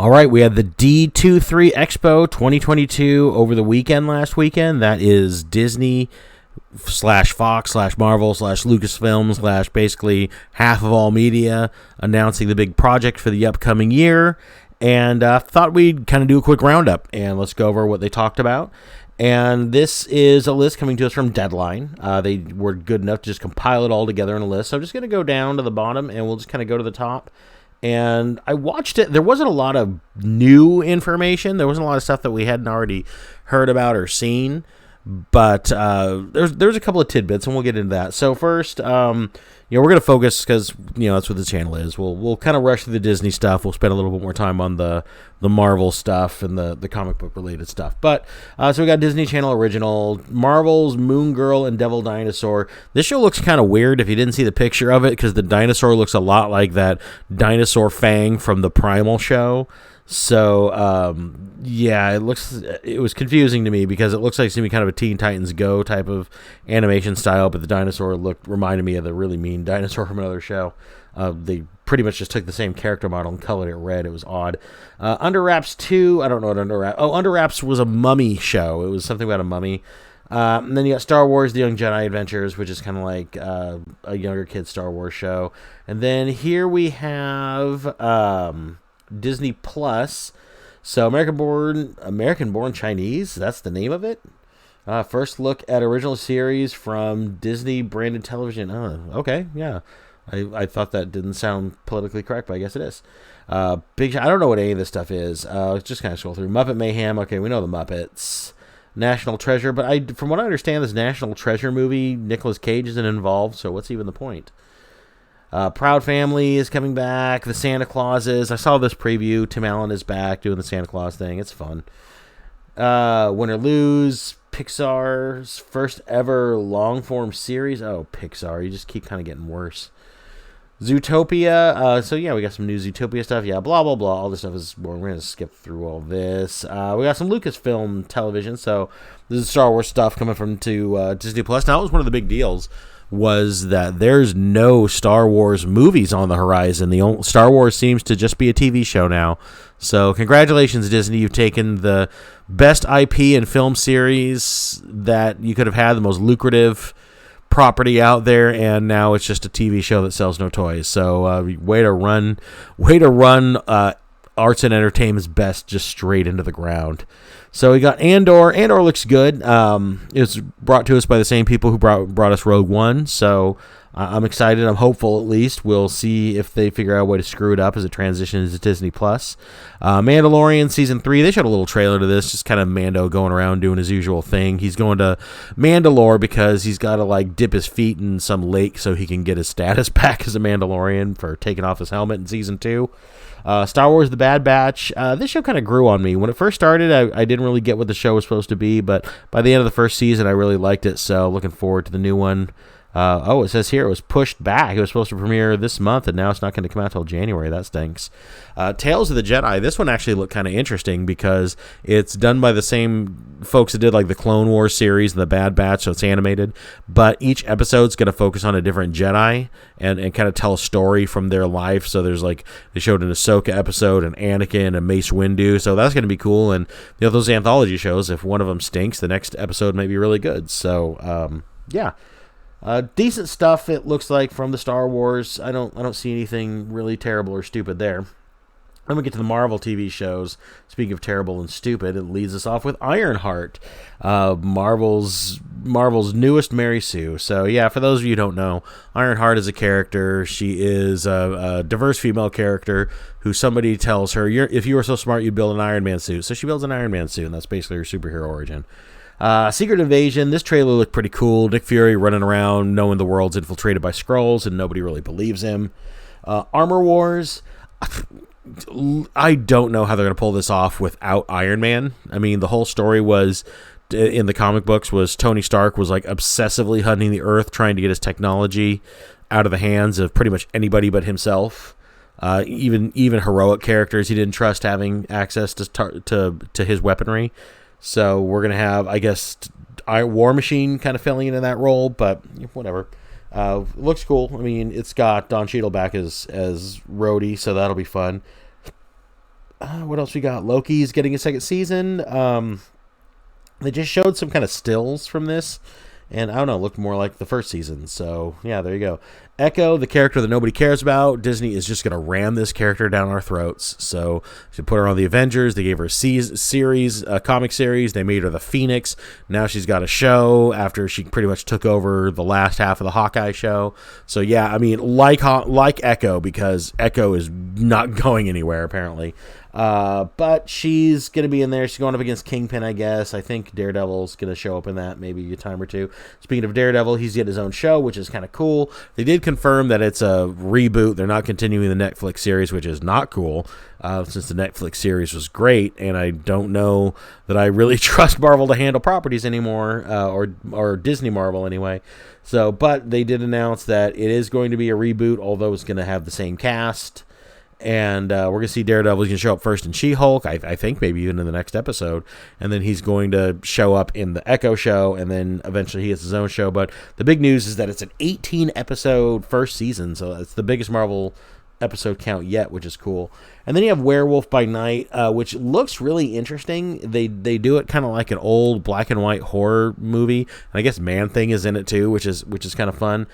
All right, we had the D23 Expo 2022 over the weekend last weekend. That is Disney / Fox / Marvel / Lucasfilm / basically half of all media announcing the big project for the upcoming year. And thought we'd kind of do a quick roundup and let's go over what they talked about. And this is a list coming to us from Deadline. They were good enough to just compile it all together in a list. So I'm just going to go down to the bottom and we'll just kind of go to the top. And I watched it. There wasn't a lot of new information. There wasn't a lot of stuff that we hadn't already heard about or seen. But there's a couple of tidbits, and we'll get into that. So first, we're going to focus because that's what the channel is. We'll kind of rush through the Disney stuff. We'll spend a little bit more time on the Marvel stuff and the comic book related stuff. But so we got Disney Channel original, Marvel's Moon Girl and Devil Dinosaur. This show looks kind of weird if you didn't see the picture of it because the dinosaur looks a lot like that dinosaur Fang from the Primal show. So, it was confusing to me because it looks like it's going to be kind of a Teen Titans Go type of animation style, but the dinosaur reminded me of the really mean dinosaur from another show. They pretty much just took the same character model and colored it red. It was odd. Under Wraps 2, I don't know what Under Wraps... Oh, Under Wraps was a mummy show. It was something about a mummy. And then you got Star Wars, The Young Jedi Adventures, which is kind of like a younger kid Star Wars show. And then here we have... Disney Plus. So American Born Chinese, that's the name of it. First look at original series from Disney branded television. Okay, yeah. I thought that didn't sound politically correct, but I guess it is. I don't know what any of this stuff is. Just kind of scroll through. Muppet Mayhem. Okay, we know the Muppets. National Treasure, but from what I understand, this National Treasure movie, Nicolas Cage isn't involved, so what's even the point? Proud Family is coming back. The Santa Clauses. I saw this preview. Tim Allen is back doing the Santa Claus thing. It's fun. Win or Lose. Pixar's first ever long-form series. Oh, Pixar. You just keep kind of getting worse. Zootopia. We got some new Zootopia stuff. Yeah, blah, blah, blah. All this stuff is boring. We're going to skip through all this. We got some Lucasfilm television. So this is Star Wars stuff coming from to Disney Plus. Now, that was one of the big deals. Was that there's no Star Wars movies on the horizon. Star Wars seems to just be a TV show now. So congratulations, Disney. You've taken the best IP and film series that you could have had, the most lucrative property out there, and now it's just a TV show that sells no toys. So way to run arts and entertainment's best just straight into the ground. So we got Andor. Andor looks good. It was brought to us by the same people who brought us Rogue One. So I'm excited. I'm hopeful at least. We'll see if they figure out a way to screw it up as it transitions to Disney+. Mandalorian Season 3. They showed a little trailer to this. Just kind of Mando going around doing his usual thing. He's going to Mandalore because he's got to dip his feet in some lake so he can get his status back as a Mandalorian for taking off his helmet in Season 2. Star Wars The Bad Batch. This show kind of grew on me. When it first started, I didn't really get what the show was supposed to be, but by the end of the first season, I really liked it, so looking forward to the new one. It says here it was pushed back. It was supposed to premiere this month, and now it's not going to come out until January. That stinks. Tales of the Jedi. This one actually looked kind of interesting because it's done by the same folks that did the Clone Wars series and the Bad Batch, so it's animated. But each episode's going to focus on a different Jedi and kind of tell a story from their life. So there's they showed an Ahsoka episode, an Anakin, and Mace Windu. So that's going to be cool. And those anthology shows, if one of them stinks, the next episode might be really good. So yeah. Decent stuff, it looks like, from the Star Wars. I don't see anything really terrible or stupid there. Then we get to the Marvel TV shows. Speaking of terrible and stupid, it leads us off with Ironheart, Marvel's newest Mary Sue. So yeah, for those of you who don't know, Ironheart is a character. She is a diverse female character who somebody tells her, if you were so smart, you'd build an Iron Man suit. So she builds an Iron Man suit, and that's basically her superhero origin. Secret Invasion. This trailer looked pretty cool. Nick Fury running around knowing the world's infiltrated by Skrulls and nobody really believes him. Armor Wars. I don't know how they're going to pull this off without Iron Man. I mean, the whole story was, in the comic books, was Tony Stark was obsessively hunting the Earth, trying to get his technology out of the hands of pretty much anybody but himself. Even heroic characters he didn't trust having access to his weaponry. So we're going to have, I guess, War Machine kind of filling in that role, but whatever. Looks cool. I mean, it's got Don Cheadle back as Rhodey, so that'll be fun. What else we got? Loki's getting a second season. They just showed some kind of stills from this, and I don't know, looked more like the first season. So yeah, there you go. Echo, the character that nobody cares about, Disney is just going to ram this character down our throats. So she put her on the Avengers. They gave her a comic series. They made her the Phoenix. Now she's got a show after she pretty much took over the last half of the Hawkeye show. So yeah, I mean, like Echo, because Echo is not going anywhere apparently. But she's going to be in there. She's going up against Kingpin, I guess. I think Daredevil's going to show up in that maybe a time or two. Speaking of Daredevil, he's getting his own show, which is kind of cool. They did confirm that it's a reboot. They're not continuing the Netflix series, which is not cool, since the Netflix series was great, and I don't know that I really trust Marvel to handle properties anymore, or Disney Marvel anyway. So, but they did announce that it is going to be a reboot, although it's going to have the same cast. And we're going to see Daredevil. He's going to show up first in She-Hulk, I think, maybe even in the next episode. And then he's going to show up in the Echo show, and then eventually he gets his own show. But the big news is that it's an 18-episode first season, so it's the biggest Marvel episode count yet, which is cool. And then you have Werewolf by Night, which looks really interesting. They do it kind of like an old black and white horror movie. And I guess Man-Thing is in it too, which is kind of fun.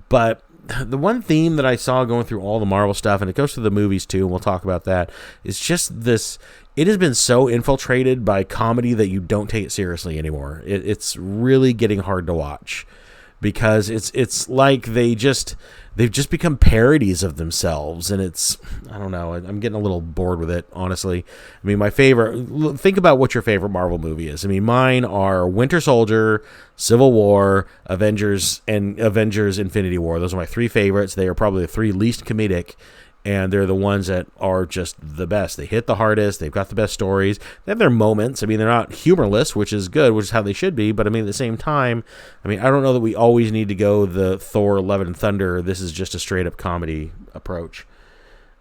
But the one theme that I saw going through all the Marvel stuff, and it goes through the movies too, and we'll talk about that, is just this. It has been so infiltrated by comedy that you don't take it seriously anymore. It's really getting hard to watch, because it's like they've just become parodies of themselves, and I don't know, I'm getting a little bored with it, honestly. I mean, think about what your favorite Marvel movie is. I mean, mine are Winter Soldier, Civil War, Avengers, and Avengers Infinity War. Those are my three favorites. They are probably the three least comedic, and they're the ones that are just the best. They hit the hardest. They've got the best stories. They have their moments. I mean, they're not humorless, which is good, which is how they should be. But I mean, at the same time, I mean, I don't know that we always need to go the Thor, Love and Thunder. This is just a straight up comedy approach.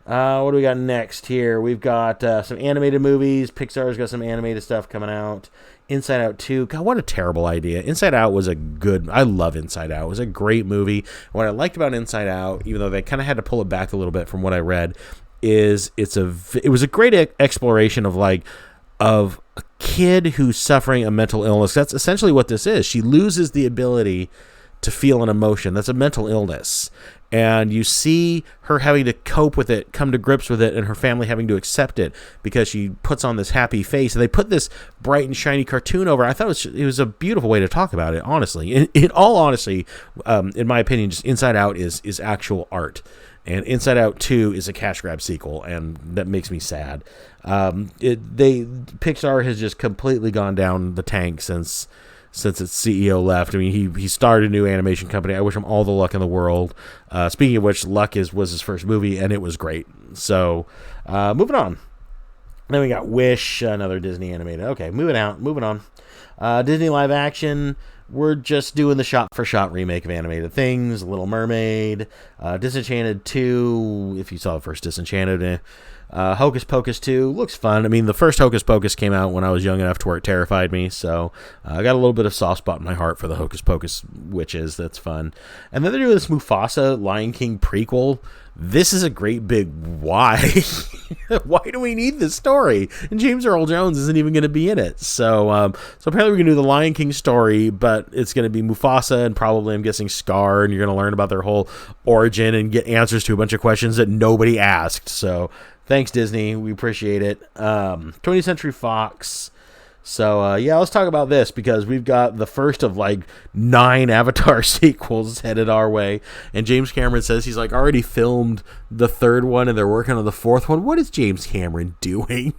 What do we got next here? We've got some animated movies. Pixar's got some animated stuff coming out. Inside Out 2. God, what a terrible idea. Inside Out was I love Inside Out. It was a great movie. What I liked about Inside Out, even though they kind of had to pull it back a little bit from what I read, is it was a great exploration of a kid who's suffering a mental illness. That's essentially what this is. She loses the ability to feel an emotion. That's a mental illness. And you see her having to cope with it, come to grips with it, and her family having to accept it because she puts on this happy face. And they put this bright and shiny cartoon over. I thought it was a beautiful way to talk about it, honestly. In all honesty, in my opinion, just Inside Out is actual art. And Inside Out 2 is a cash grab sequel, and that makes me sad. Pixar has just completely gone down the tank since its CEO left. I mean, he started a new animation company. I wish him all the luck in the world. Speaking of which, Luck was his first movie, and it was great. So, moving on. Then we got Wish, another Disney animated. Okay, moving on. Disney live action. We're just doing the shot-for-shot remake of animated things. Little Mermaid, Disenchanted 2, if you saw the first Disenchanted. Hocus Pocus 2 looks fun. I mean, the first Hocus Pocus came out when I was young enough to where it terrified me, so I got a little bit of soft spot in my heart for the Hocus Pocus witches. That's fun. And then they're doing this Mufasa Lion King prequel. This is a great big why. Why do we need this story? And James Earl Jones isn't even going to be in it. So apparently we're going to do the Lion King story, but it's going to be Mufasa and probably, I'm guessing, Scar, and you're going to learn about their whole origin and get answers to a bunch of questions that nobody asked. So thanks, Disney. We appreciate it. 20th Century Fox. So, let's talk about this, because we've got the first of 9 Avatar sequels headed our way. And James Cameron says he's already filmed the 3rd one and they're working on the 4th one. What is James Cameron doing?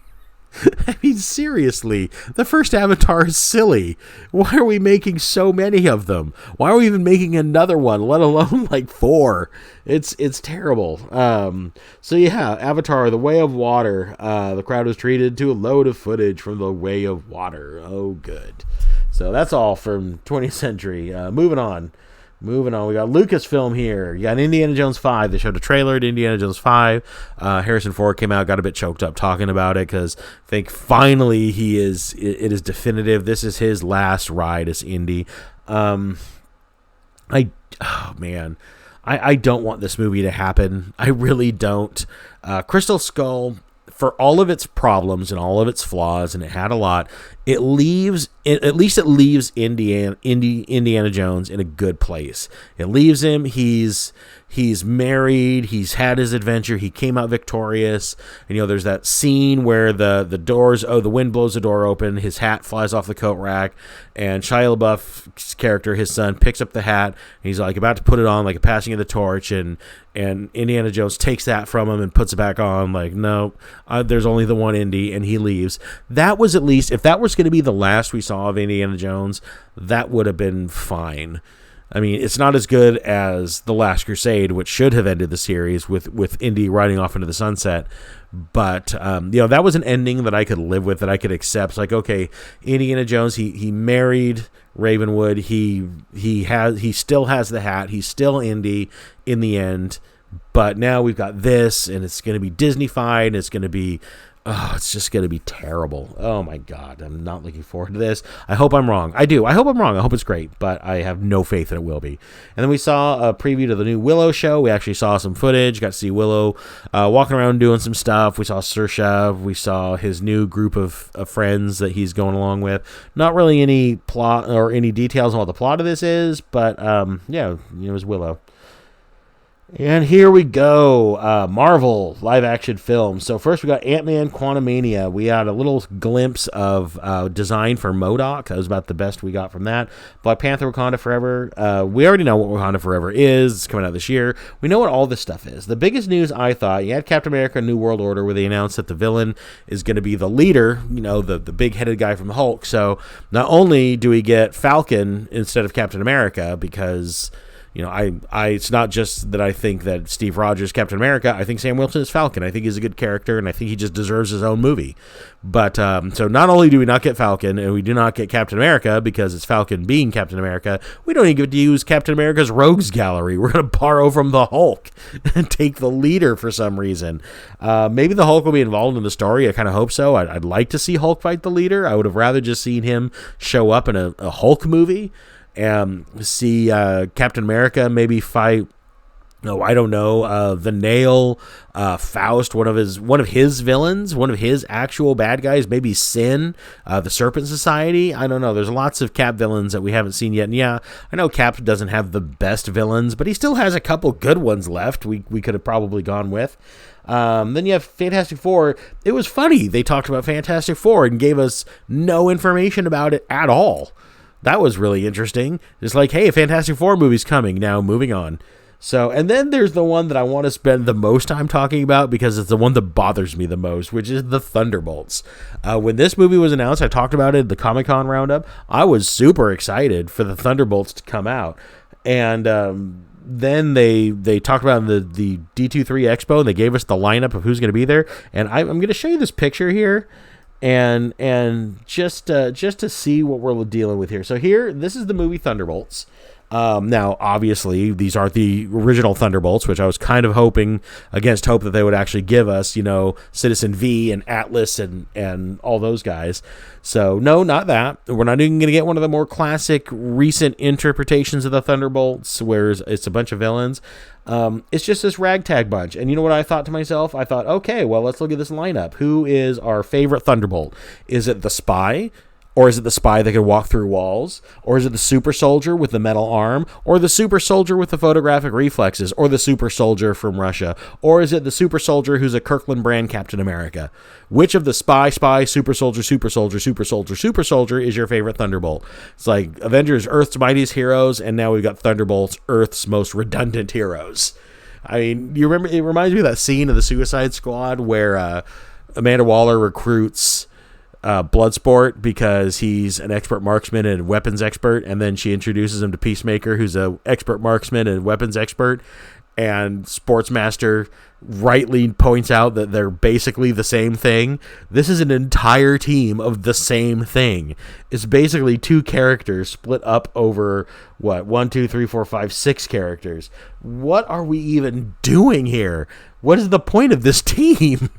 I mean, seriously, the first Avatar is silly. Why are we making so many of them? Why are we even making another one, let alone 4? It's terrible. Avatar, The Way of Water. The crowd was treated to a load of footage from The Way of Water. Oh, good. So that's all from 20th Century. Moving on. We got Lucasfilm here. You got Indiana Jones 5. They showed a trailer to Indiana Jones 5. Harrison Ford came out, got a bit choked up talking about it, because I think finally it is definitive. This is his last ride as Indy. I don't want this movie to happen. I really don't. Crystal Skull, for all of its problems and all of its flaws, and it had a lot, at least it leaves Indiana Jones in a good place. It leaves him, he's married, he's had his adventure, he came out victorious, and there's that scene where the wind blows the door open, his hat flies off the coat rack, and Shia LaBeouf's character, his son, picks up the hat, and he's like about to put it on, like a passing of the torch, and Indiana Jones takes that from him and puts it back on, like, no, there's only the one Indy, and he leaves. That was, at least, if that was going to be the last we saw of Indiana Jones, that would have been fine. I mean, it's not as good as The Last Crusade, which should have ended the series with Indy riding off into the sunset. But, that was an ending that I could live with, that I could accept. Like, okay, Indiana Jones, he married Ravenwood. He still has the hat. He's still Indy in the end. But now we've got this, and it's going to be Disney-fied, and it's going to be... Oh, it's just going to be terrible. Oh, my God. I'm not looking forward to this. I hope I'm wrong. I do. I hope I'm wrong. I hope it's great, but I have no faith that it will be. And then we saw a preview to the new Willow show. We actually saw some footage. Got to see Willow walking around doing some stuff. We saw Saoirse. We saw his new group of friends that he's going along with. Not really any plot or any details on what the plot of this is, but, it was Willow. And here we go, Marvel live-action film. So first we got Ant-Man Quantumania. We had a little glimpse of design for MODOK. That was about the best we got from that. Black Panther Wakanda Forever. We already know what Wakanda Forever is. It's coming out this year. We know what all this stuff is. The biggest news, I thought, you had Captain America New World Order, where they announced that the villain is going to be the leader, the big-headed guy from the Hulk. So not only do we get Falcon instead of Captain America, because... it's not just that I think that Steve Rogers is Captain America. I think Sam Wilson is Falcon. I think he's a good character, and I think he just deserves his own movie. But so not only do we not get Falcon, and we do not get Captain America because it's Falcon being Captain America, we don't even get to use Captain America's Rogues Gallery. We're going to borrow from the Hulk and take the leader for some reason. Maybe the Hulk will be involved in the story. I kind of hope so. I'd like to see Hulk fight the leader. I would have rather just seen him show up in a Hulk movie. See Captain America maybe fight, the Nail, Faust, one of his villains, one of his actual bad guys, maybe Sin, the Serpent Society. I don't know. There's lots of Cap villains that we haven't seen yet. And yeah, I know Cap doesn't have the best villains, but he still has a couple good ones left we could have probably gone with. Then you have Fantastic Four. It was funny. They talked about Fantastic Four and gave us no information about it at all. That was really interesting. It's like, hey, a Fantastic Four movie's coming. Now, moving on. So, and then there's the one that I want to spend the most time talking about because it's the one that bothers me the most, which is the Thunderbolts. When this movie was announced, I talked about it at the Comic-Con roundup. I was super excited for the Thunderbolts to come out. And then they talked about the D23 Expo, and they gave us the lineup of who's going to be there. And I'm going to show you this picture here. And just to see what we're dealing with here. So this is the movie Thunderbolts. Now, obviously, these aren't the original Thunderbolts, which I was kind of hoping against hope that they would actually give us, Citizen V and Atlas and all those guys. So, no, not that. We're not even going to get one of the more classic recent interpretations of the Thunderbolts, where it's a bunch of villains. It's just this ragtag bunch. And you know what I thought to myself? I thought, okay, well, let's look at this lineup. Who is our favorite Thunderbolt? Is it the Spy? Or is it the Spy that can walk through walls? Or is it the Super Soldier with the metal arm? Or the Super Soldier with the photographic reflexes? Or the Super Soldier from Russia? Or is it the Super Soldier who's a Kirkland brand Captain America? Which of the Spy, Super Soldier, Super Soldier, Super Soldier, Super Soldier is your favorite Thunderbolt? It's like Avengers, Earth's mightiest heroes, and now we've got Thunderbolts, Earth's most redundant heroes. I mean, you remember, it reminds me of that scene of the Suicide Squad where Amanda Waller recruits Bloodsport because he's an expert marksman and weapons expert, and then she introduces him to Peacemaker, who's an expert marksman and weapons expert, and Sportsmaster rightly points out that they're basically the same thing. This is an entire team of the same thing. It's basically two characters split up over, 6 characters. What are we even doing here? What is the point of this team?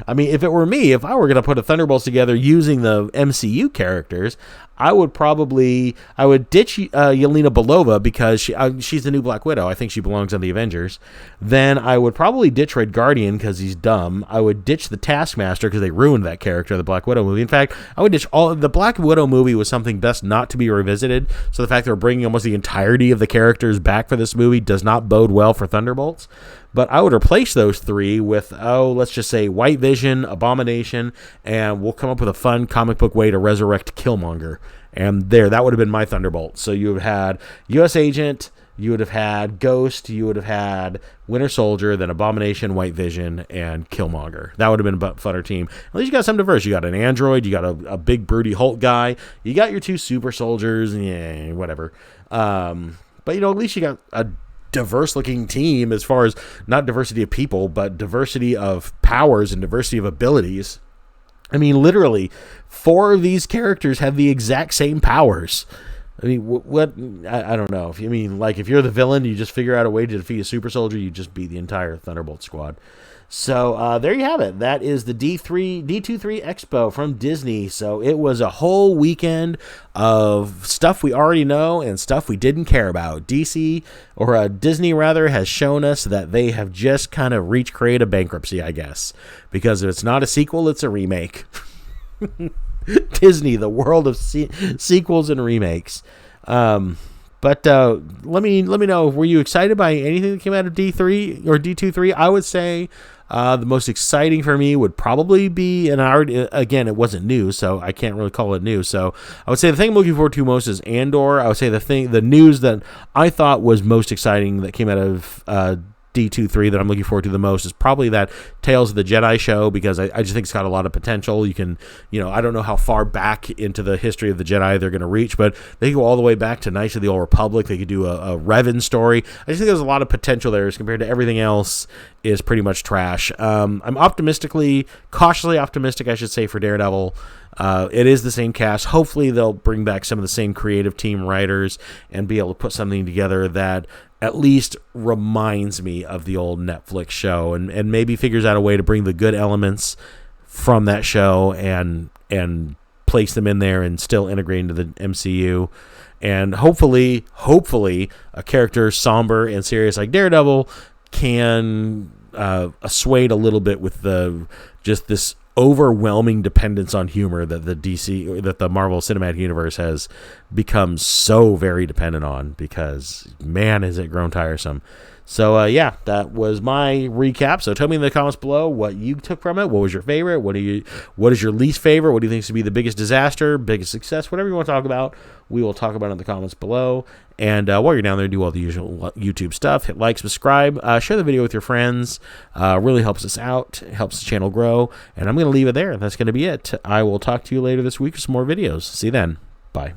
I mean, if it were me, if I were going to put a Thunderbolts together using the MCU characters, I would ditch Yelena Belova because she's the new Black Widow. I think she belongs on the Avengers. Then I would probably ditch Red Guardian because he's dumb. I would ditch the Taskmaster because they ruined that character in the Black Widow movie. In fact, I would ditch the Black Widow movie was something best not to be revisited. So the fact that we're bringing almost the entirety of the characters back for this movie does not bode well for Thunderbolts. But I would replace those three with, let's just say White Vision, Abomination, and we'll come up with a fun comic book way to resurrect Killmonger. And that would have been my Thunderbolt. So you would have had U.S. Agent, you would have had Ghost, you would have had Winter Soldier, then Abomination, White Vision, and Killmonger. That would have been a funner team. At least you got some diverse. You got an android, you got a big broody Hulk guy, you got your two super soldiers, yeah, whatever. But, at least you got a diverse-looking team as far as not diversity of people, but diversity of powers and diversity of abilities. I mean, literally, 4 of these characters have the exact same powers. I mean, what? I don't know. If you're the villain, you just figure out a way to defeat a super soldier, you just beat the entire Thunderbolt squad. So there you have it. That is the D23 Expo from Disney. So it was a whole weekend of stuff we already know and stuff we didn't care about. Disney has shown us that they have just kind of reached creative bankruptcy, I guess, because if it's not a sequel, it's a remake. Disney, the world of sequels and remakes. But let me know, were you excited by anything that came out of D3 or D23? I would say the most exciting for me would probably be, and again, it wasn't new, so I can't really call it new. So I would say the thing I'm looking forward to most is Andor. I would say the news that I thought was most exciting that came out of D23 that I'm looking forward to the most is probably that Tales of the Jedi show, because I just think it's got a lot of potential. You can, I don't know how far back into the history of the Jedi they're going to reach, but they go all the way back to Knights of the Old Republic. They could do a Revan story. I just think there's a lot of potential there as compared to everything else is pretty much trash. I'm cautiously optimistic, I should say, for Daredevil. It is the same cast. Hopefully they'll bring back some of the same creative team writers and be able to put something together that at least reminds me of the old Netflix show, and maybe figures out a way to bring the good elements from that show and place them in there and still integrate into the MCU. And hopefully a character somber and serious like Daredevil can assuade a little bit with just this overwhelming dependence on humor that the Marvel Cinematic Universe has become so very dependent on, because man, has it grown tiresome. So that was my recap. So tell me in the comments below what you took from it. What was your favorite? What is your least favorite? What do you think should be the biggest disaster, biggest success, whatever you want to talk about? We will talk about it in the comments below. And while you're down there, do all the usual YouTube stuff. Hit like, subscribe, share the video with your friends. Really helps us out, helps the channel grow. And I'm going to leave it there. That's going to be it. I will talk to you later this week with some more videos. See you then. Bye.